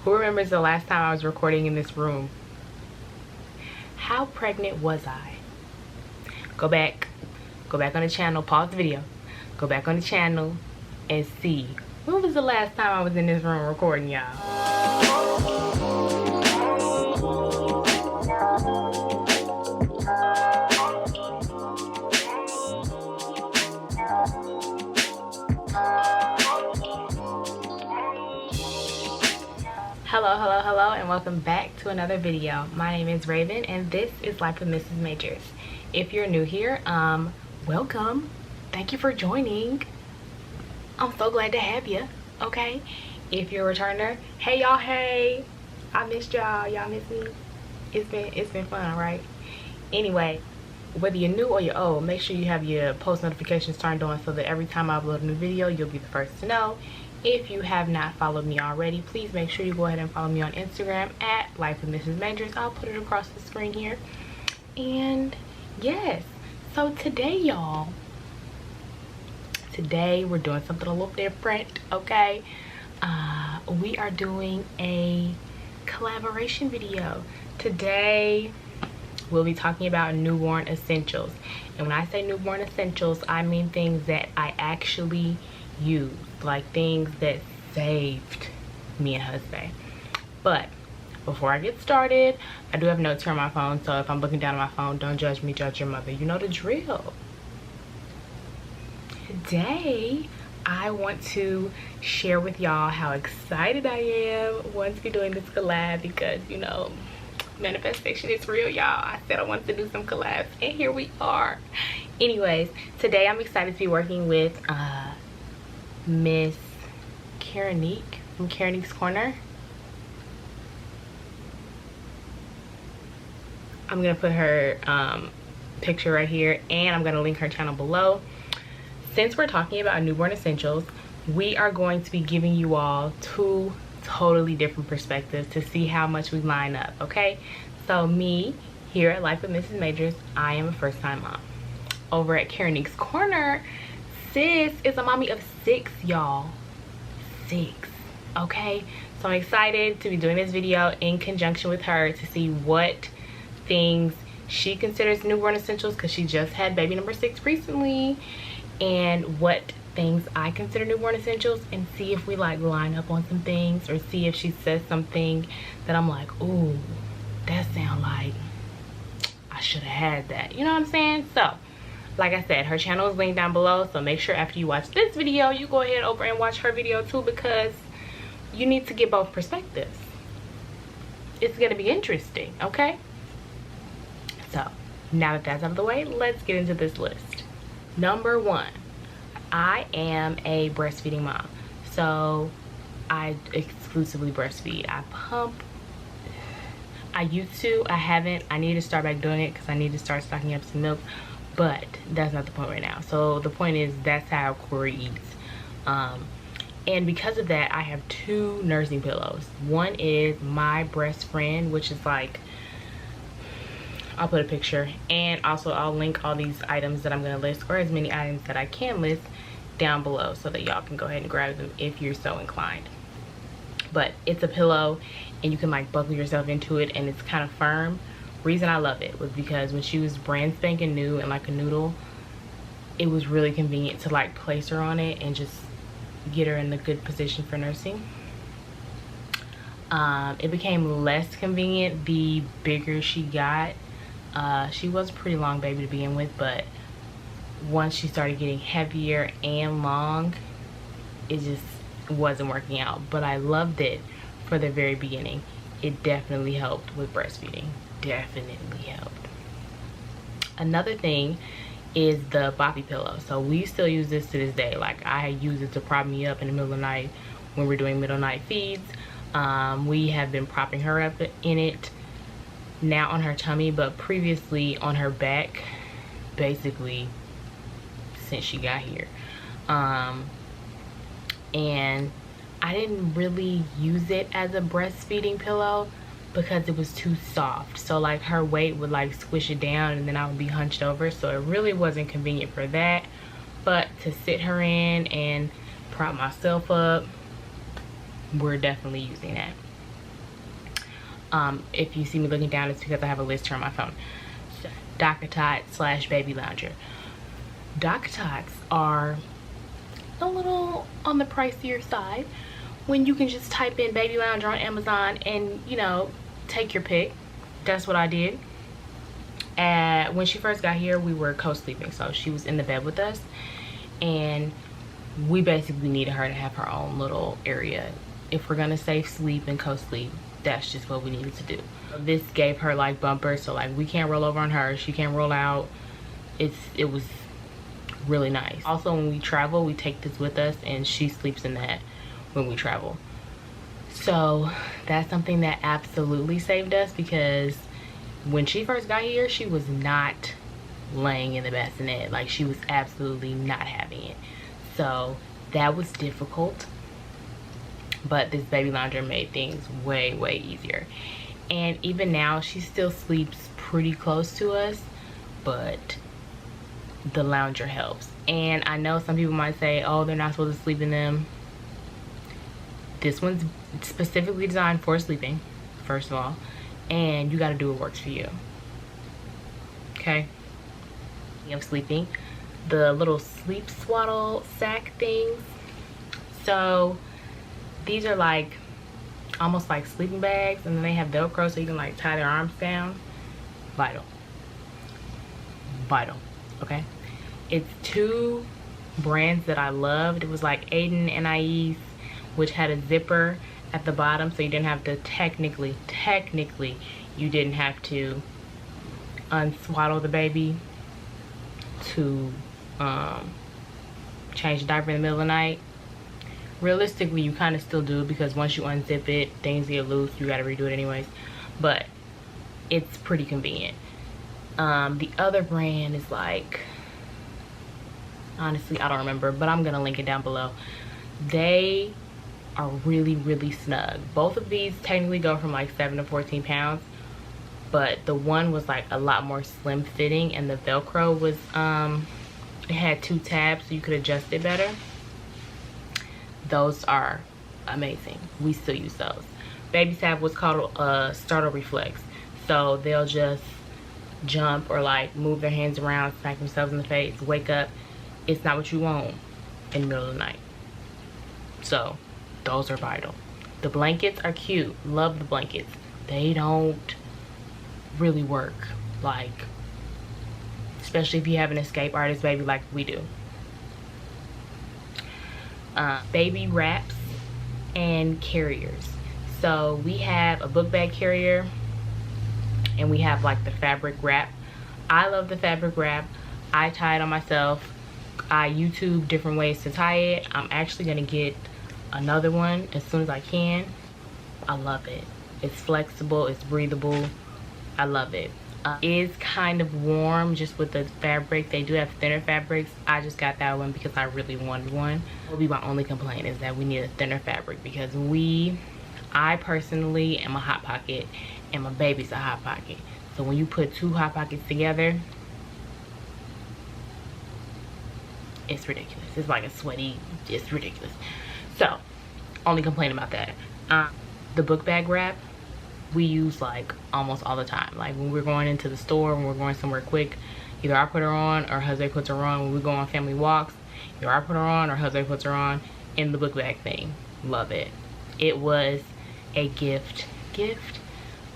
Who remembers the last time I was recording in this room? How pregnant was I? Go back on the channel, pause the video, go back on the channel and see when was the last time I was in this room recording, y'all. Hello, and welcome back to another video. My name is Raven, and this is Life with Mrs. Majors. If you're new here, welcome. Thank you for joining. I'm so glad to have you. Okay. If you're a returner, hey y'all, hey. I missed y'all. Y'all miss me. It's been fun, right? Anyway, whether you're new or you're old, make sure you have your post notifications turned on so that every time I upload a new video, you'll be the first to know. If you have not followed me already, please make sure you go ahead and follow me on Instagram at Life with Mrs. Majors. I'll put it across the screen here. And yes, so today, y'all, we're doing something a little different, okay? We are doing a collaboration video. Today, we'll be talking about newborn essentials. And when I say newborn essentials, I mean things that I actually use, like things that saved me and husband. But before I get started, I do have notes here on my phone, so if I'm looking down at my phone, don't judge me, judge your mother. You know the drill. Today, I want to share with y'all how excited I am once we're doing this collab, because you know, manifestation is real, y'all. I said I wanted to do some collabs, and here we are. Anyways, today I'm excited to be working with Miss Karenique from Karenique's Corner. I'm gonna put her picture right here, and I'm gonna link her channel below. Since we're talking about newborn essentials, we are going to be giving you all two totally different perspectives to see how much we line up, okay? So me, here at Life with Mrs. Majors, I am a first-time mom. Over at Karenique's Corner, sis is a mommy of 6, y'all. 6, okay? So I'm excited to be doing this video in conjunction with her to see what things she considers newborn essentials, because she just had baby number 6 recently, and what things I consider newborn essentials, and see if we like line up on some things, or see if she says something that I'm like, ooh, that sound like I should have had that. You know what I'm saying? So like I said, her channel is linked down below, so make sure after you watch this video, you go ahead over and watch her video too, because you need to get both perspectives. It's gonna be interesting, okay? So now that that's out of the way, let's get into this list. Number 1, I am a breastfeeding mom. So I exclusively breastfeed. I pump. I used to, I haven't. I need to start back doing it because I need to start stocking up some milk. But that's not the point right now. So the point is, that's how Corey eats. And because of that, I have 2 nursing pillows. One is my breast friend, which is like, I'll put a picture, and also I'll link all these items that I'm gonna list, or as many items that I can list, down below, so that y'all can go ahead and grab them if you're so inclined. But it's a pillow, and you can like buckle yourself into it, and it's kind of firm. Reason I love it was because when she was brand spanking new and like a noodle, it was really convenient to like place her on it and just get her in the good position for nursing. It became less convenient the bigger she got. She was a pretty long baby to begin with, but once she started getting heavier and long, it just wasn't working out. But I loved it for the very beginning. It definitely helped with breastfeeding. Definitely helped. Another thing is the boppy pillow. So we still use this to this day. Like, I use it to prop me up in the middle of the night when we're doing middle night feeds. We have been propping her up in it now on her tummy, but previously on her back, basically since she got here. And I didn't really use it as a breastfeeding pillow because it was too soft. So like her weight would like squish it down, and then I would be hunched over, so it really wasn't convenient for that. But to sit her in and prop myself up, we're definitely using that. If you see me looking down, it's because I have a list here on my phone. DockATot / Baby Lounger. DockATots are a little on the pricier side when you can just type in Baby Lounger on Amazon and, you know, take your pick. That's what I did. When she first got here, we were co-sleeping, so she was in the bed with us, and we basically needed her to have her own little area. If we're gonna save sleep and co-sleep, that's just what we needed to do. This gave her like bumpers, so like we can't roll over on her, she can't roll out. It was really nice. Also, when we travel, we take this with us, and she sleeps in that when we travel. So that's something that absolutely saved us, because when she first got here, she was not laying in the bassinet. Like, she was absolutely not having it. So that was difficult, but this Baby Lounger made things way easier. And even now, she still sleeps pretty close to us, but the Lounger helps. And I know some people might say, oh, they're not supposed to sleep in them. This one's specifically designed for sleeping, first of all, and you got to do what works for you. Okay? Of sleeping, the little sleep swaddle sack things. So these are like almost like sleeping bags, and then they have Velcro so you can like tie their arms down. Vital. Okay? It's two brands that I loved. It was like Aiden and Ais, which had a zipper at the bottom, so you didn't have to technically you didn't have to unswaddle the baby to change the diaper in the middle of the night. Realistically, you kind of still do, because once you unzip it, things get loose, you got to redo it anyways, but it's pretty convenient. The other brand is like, honestly, I don't remember, but I'm gonna link it down below. They are really snug. Both of these technically go from like 7 to 14 pounds, but the one was like a lot more slim fitting, and the Velcro was it had 2 tabs so you could adjust it better. Those are amazing. We still use those. Babies have what's called a startle reflex, so they'll just jump or like move their hands around, smack themselves in the face, wake up. It's not what you want in the middle of the night. So those are vital. The blankets are cute. Love the blankets. They don't really work, like, especially if you have an escape artist baby like we do. Baby wraps and carriers. So we have a book bag carrier, and we have like the fabric wrap. I love the fabric wrap. I tie it on myself. I YouTube different ways to tie it. I'm actually gonna get another one as soon as I can. I love it. It's flexible, it's breathable. I love it. It is kind of warm just with the fabric. They do have thinner fabrics. I just got that one because I really wanted one. That will be my only complaint, is that we need a thinner fabric, because I personally am a hot pocket and my baby's a hot pocket. So when you put 2 hot pockets together, it's ridiculous. It's like a sweaty, it's ridiculous. So, only complain about that. The book bag wrap, we use like almost all the time. Like when we're going into the store, when we're going somewhere quick, either I put her on or Jose puts her on. When we go on family walks, either I put her on or Jose puts her on in the book bag thing. Love it. It was a gift.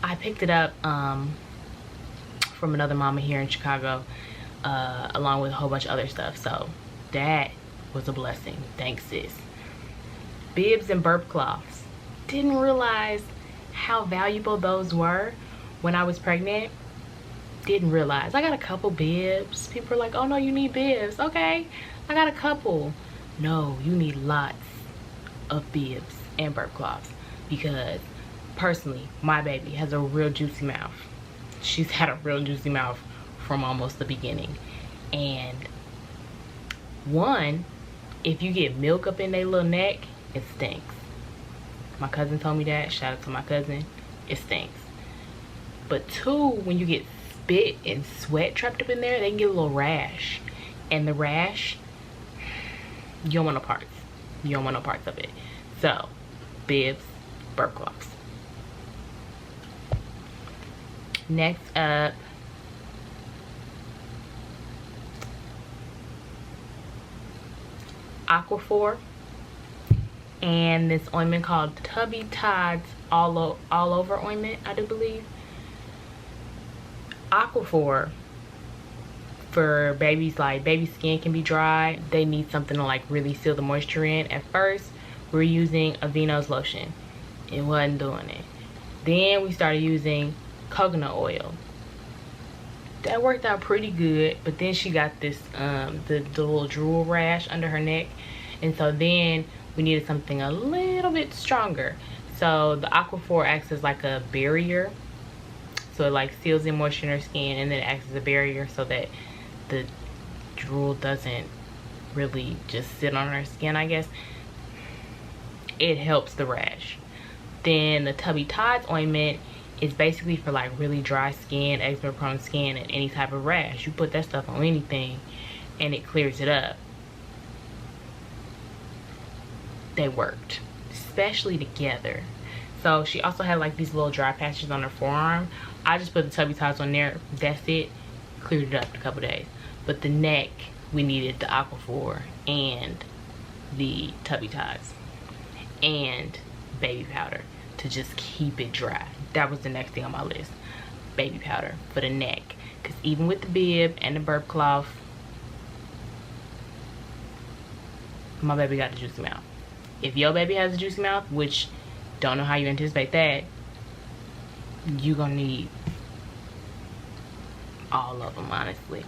I picked it up from another mama here in Chicago, along with a whole bunch of other stuff. So that was a blessing. Thanks, sis. Bibs and burp cloths. Didn't realize how valuable those were when I was pregnant. Didn't realize. I got a couple bibs. People are like, oh no, you need bibs. Okay, I got a couple. No, you need lots of bibs and burp cloths, because personally, my baby has a real juicy mouth. She's had a real juicy mouth from almost the beginning. And one, if you get milk up in their little neck, it stinks. My cousin told me that. Shout out to my cousin. It stinks. But 2, when you get spit and sweat trapped up in there, they can get a little rash. And the rash, you don't want no parts. You don't want no parts of it. So, bibs, burp cloths. Next up, Aquaphor, and this ointment called Tubby Tides all over ointment, I do believe. Aquaphor, for babies, like baby skin can be dry, they need something to like really seal the moisture in. At first we're using Aveeno's lotion, it wasn't doing it. Then we started using coconut oil, that worked out pretty good. But then she got this the little drool rash under her neck, and so then we needed something a little bit stronger. So the Aquaphor acts as like a barrier, so it like seals in moisture in her skin, and then it acts as a barrier so that the drool doesn't really just sit on her skin, I guess. It helps the rash. Then the Tubby Tides ointment is basically for like really dry skin, eczema prone skin, and any type of rash. You put that stuff on anything and it clears it up. They worked, especially together. So she also had like these little dry patches on her forearm. I just put the Tubby Tides on there, that's it. Cleared it up in a couple days. But the neck, we needed the Aquaphor and the Tubby Tides and baby powder to just keep it dry. That was the next thing on my list, baby powder for the neck, because even with the bib and the burp cloth, my baby got a juicy mouth. If your baby has a juicy mouth, which don't know how you anticipate that, you gonna need all of them, honestly.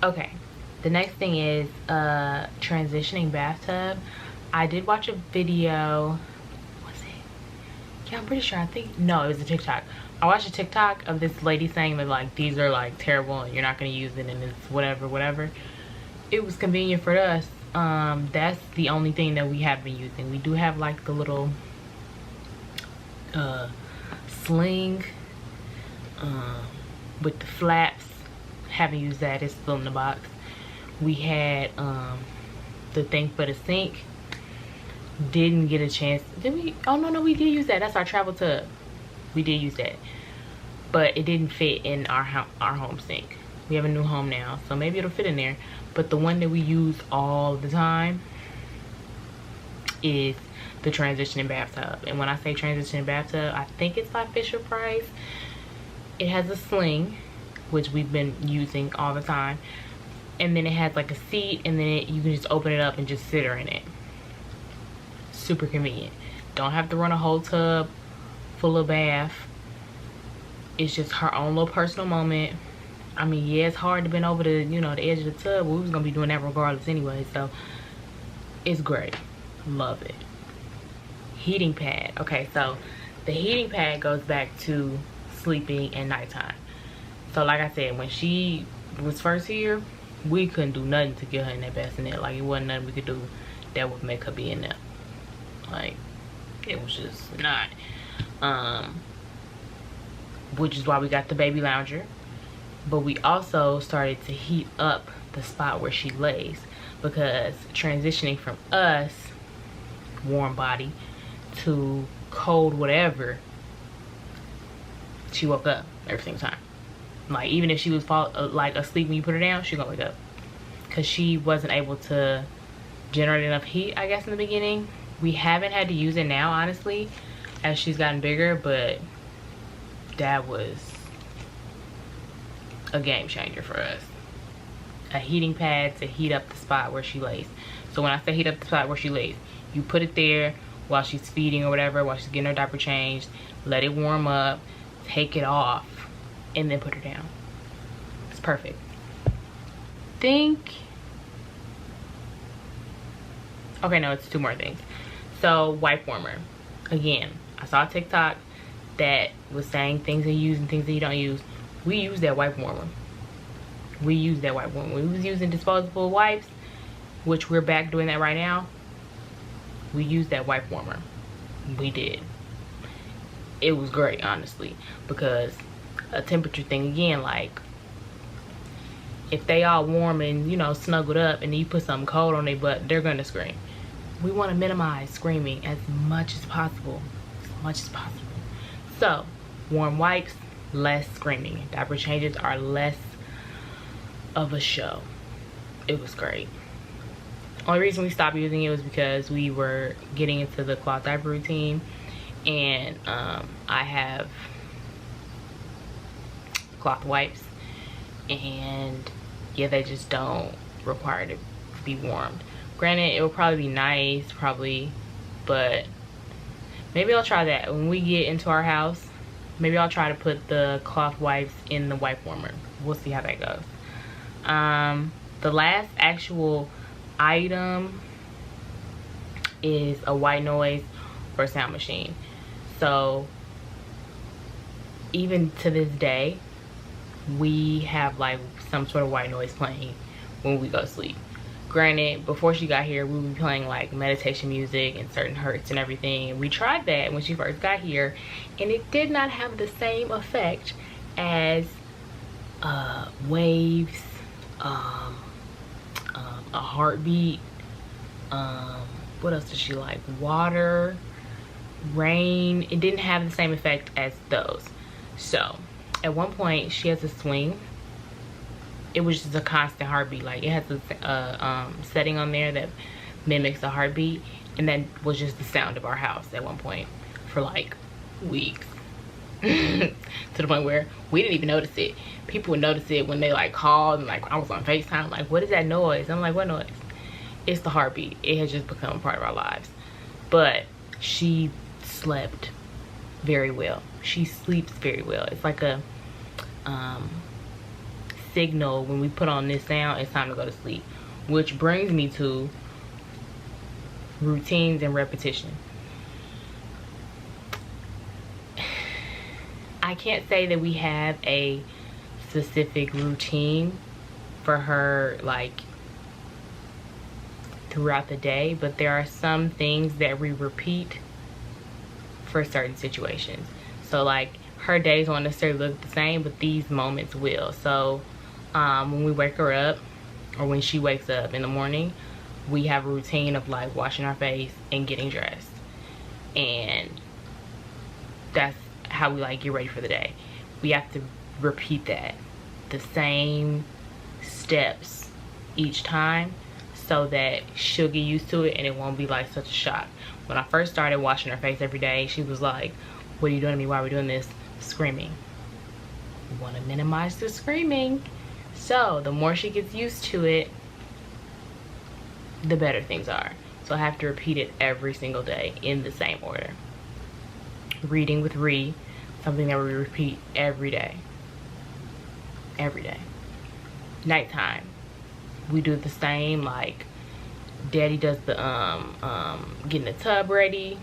Okay, the next thing is transitioning bathtub. I did watch a video, was it? Yeah, I'm pretty sure, I think, no, it was a TikTok. I watched a TikTok of this lady saying that like these are like terrible and you're not gonna use it and it's whatever. It was convenient for us. That's the only thing that we have been using. We do have like the little sling with the flaps. Haven't used that, it's still in the box. We had the thing for the sink. Didn't get a chance. Did we? Oh no, we did use that. That's our travel tub. We did use that, but it didn't fit in our home sink. We have a new home now, so maybe it'll fit in there. But the one that we use all the time is the transitioning bathtub. And when I say transitioning bathtub, I think it's by Fisher Price. It has a sling, which we've been using all the time, and then it has like a seat, and then you can just open it up and just sit her in it. Super convenient. Don't have to run a whole tub full of bath. It's just her own little personal moment. I mean, yeah, it's hard to bend over the, you know, the edge of the tub, but we was gonna be doing that regardless anyway, so it's great. Love it. Heating pad. Okay, so the heating pad goes back to sleeping and nighttime. So like I said, when she was first here, we couldn't do nothing to get her in that bassinet. Like, it wasn't nothing we could do that would make her be in there. Like, it was just not. Which is why we got the baby lounger. But we also started to heat up the spot where she lays, because transitioning from us, warm body, to cold whatever, she woke up every single time. Like, even if she was like asleep when you put her down, she gonna wake up, because she wasn't able to generate enough heat, I guess, in the beginning. We haven't had to use it now, honestly, as she's gotten bigger, but that was a game changer for us. A heating pad to heat up the spot where she lays. So when I say heat up the spot where she lays, you put it there while she's feeding or whatever, while she's getting her diaper changed, let it warm up, take it off, and then put her down. It's perfect. Okay, no, it's two more things. So, wipe warmer. Again, I saw a TikTok that was saying things that you use and things that you don't use. We use that wipe warmer. We use that wipe warmer. We was using disposable wipes, which we're back doing that right now. We used that wipe warmer. We did. It was great, honestly, because a temperature thing, again, like, if they all warm and, you know, snuggled up, and then you put something cold on their butt, they're gonna scream. We want to minimize screaming as much as possible. So warm wipes, less screaming. Diaper changes are less of a show. It was great. Only reason we stopped using it was because we were getting into the cloth diaper routine, and I have cloth wipes, and yeah, they just don't require to be warmed. Granted, it will probably be nice, but maybe I'll try that when we get into our house. Maybe I'll try to put the cloth wipes in the wipe warmer. We'll see how that goes. The last actual item is a white noise or sound machine. So even to this day, we have like some sort of white noise playing when we go to sleep. Granted, before she got here, we would be playing like meditation music and certain hertz and everything. We tried that when she first got here, and it did not have the same effect as waves, a heartbeat. What else does she like? Water, rain. It didn't have the same effect as those. So at one point, she has a swing. It was just a constant heartbeat. Like, it has a setting on there that mimics a heartbeat, and that was just the sound of our house at one point for like weeks. To the point where we didn't even notice it. People would notice it when they like called, and like I was on FaceTime, like, what is that noise? I'm like, what noise? It's the heartbeat. It has just become a part of our lives. But she slept very well. She sleeps very well. It's like a signal when we put on this sound, it's time to go to sleep. Which brings me to routines and repetition. I can't say that we have a specific routine for her like throughout the day, but there are some things that we repeat for certain situations. So like her days won't necessarily look the same, but these moments will. So when we wake her up, or when she wakes up in the morning, we have a routine of like washing our face and getting dressed, and that's how we like get ready for the day. We have to repeat that, the same steps each time, so that she'll get used to it and it won't be like such a shock. When I first started washing her face every day, she was like, what are you doing to me? Why are we doing this? Screaming. We want to minimize the screaming. So the more she gets used to it, the better things are. So I have to repeat it every single day in the same order. Reading with Ree, something that we repeat every day. Every day. Nighttime, we do the same. Like Daddy does the getting the tub ready,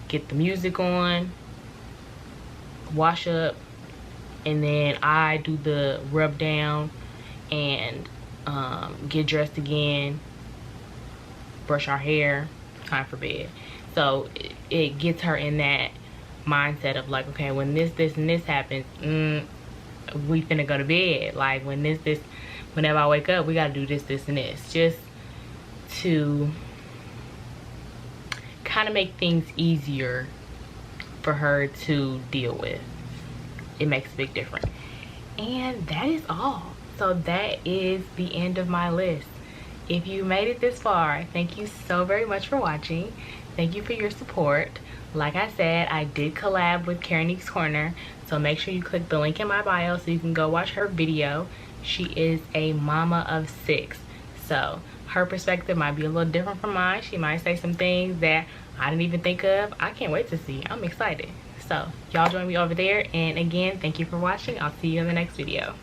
get the music on, wash up, and then I do the rub down and get dressed again, brush our hair, time for bed. So it gets her in that mindset of like, okay, when this and this happens, we finna go to bed. Like when whenever I wake up, we gotta do this and this, just to kind of make things easier for her to deal with. It makes a big difference. And that is all. So that is the end of my list. If you made it this far, thank you so very much for watching. Thank you for your support. Like I said, I did collab with Karenique's Corner, so make sure you click the link in my bio so you can go watch her video. She is a mama of 6, so her perspective might be a little different from mine. She might say some things that I didn't even think of. I can't wait to see. I'm excited. So y'all join me over there, and again, thank you for watching. I'll see you in the next video.